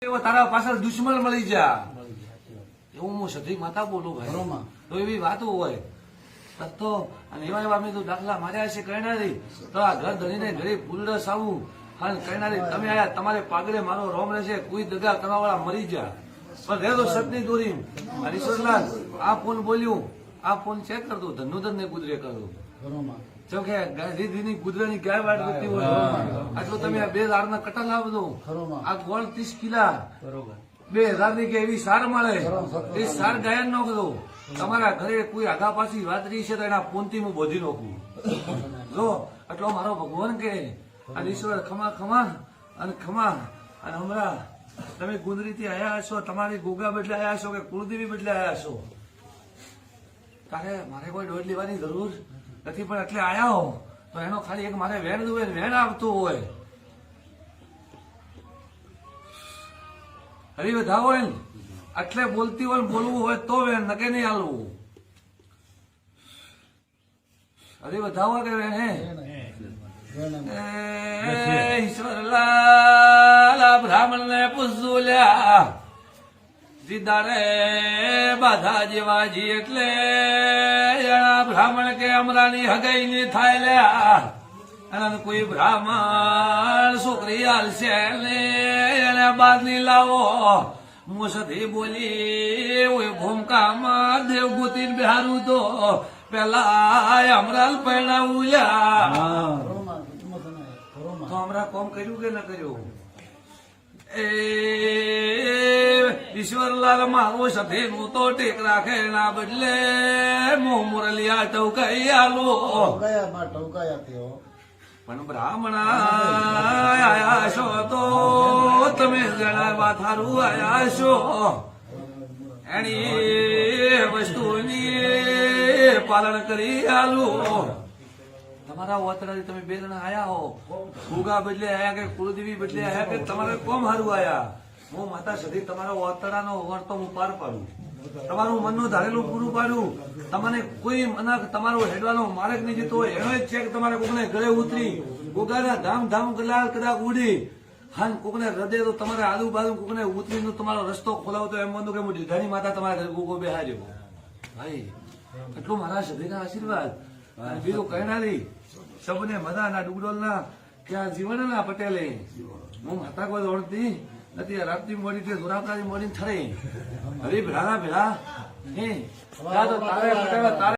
એવો તારા પાછળ દુશ્મન મળી જા એવું હું સધી માતા બોલું ભાઈ તો એવી વાતો હોય તો અને એવા એવા મેં તો દાખલા માર્યા છે કહેનારી તો આ ઘર ધણીને ઘરે ફૂલરસ આવું અને કહેનારી તમે આયા તમારે પાગડે મારો રોમ રહેશે કોઈ દગા કરવા વાળા મરી જા પણ રહેતો સતની દોરી અને ઈશ્વરલાલ આ ફોન બોલ્યું આ ફોન ચેક કરતો ધનુધન ને ગુજરે કરતો જેમ કે રીધીની ગુજરાની ગાય વાટ કરતી હોય આટલો તમે આ 2000 ના કટા લાવજો આ ગોળ 30 કિલા 2000 ની કે એવી સાર મળે એ સાર ગાયન નાખજો તમારા ઘરે કોઈ આગા પાછી વાત રહી છે તો એના ફોનથી હું બોધી નાખું જો આટલો મારો ભગવાન કે અને ઈશ્વર ખમા ખમા અને હમણાં તમે ગુંદરીથી આવ્યા છો તમારી ગોગા બદલે આવ્યા છો કે કુળદેવી બદલે આવ્યા છો તારે મારે કોઈ દોડ લેવાની જરૂર નથી પણ એટલે આયા હો તો એનો ખાલી એક મારે વેણ દુવે વેણ આવતું હોય હરી બધા હોય ને એટલે બોલતી હોય બોલવું હોય તો વેણ નકે નહીં હાલવું હરી બધા હોય કે વેણ હે ઈશ્વરલાલ બ્રાહ્મણ ને પૂછું લ્યા દીદારે બાધા જેવા જી એટલે બ્રાહ્મણ કે અમરાની હગાઈ ની થાય લ્યા અને કોઈ બ્રાહ્મણ છોકરી હાલશે ને એને બાદ ની લાવો મુસધી બોલી ઓય ભૂમકામાં દેવગુતી બિહારું તો પેલા અમરાલ પરણાવું લ્યા તો હમણાં કોમ કર્યું કે ન કર્યું એ ઈશ્વરલાલ મારો સધે નું તો ટેક રાખે ના બદલે મોહ મુરલિયા ટવકાઈ આલો પણ બ્રાહ્મણા આયા છો તો તમે જણાવવા થારું આયા છો એની વસ્તુની પાલન કરી આલું તમારા ઓતરાથી તમે 2 જણા આયા હો ગુગા બદલે આયા કે કુળદેવી બદલે આયા કે તમારે કોમ હારું આયા હું માતા સધી તમારા ઓતરાનો વર્તો હું પાર પાડું તમારું મનનું ધારેલું પૂરું પાડું તમને કોઈ તમારો હેડવાનો માર્ગ નહીં જતો હોય એનો જ છે કે તમારે કોકને ગળે ઉતરી ગોગાના ધામ કદાચ ઉડી હા કોકને હૃદય તો તમારે આજુબાજુ કોકને ઉતરીનો તમારો રસ્તો ખોલાવતો એમ બનતું કે હું દીધાની માતા તમારા ઘરે ગોગો બેહાર્યો ભાઈ એટલું મારા સભીના આશીર્વાદ બીજું કહેનારી સબને મદાના ડુગડોલના ત્યાં જીવનના પટેલે હું માતા કોઈ ઓળખતી નથી રાતની મોડી થી ધોરાપરાની મોડી ઠરે હરી ભેળા હે તારે પટેલ તારે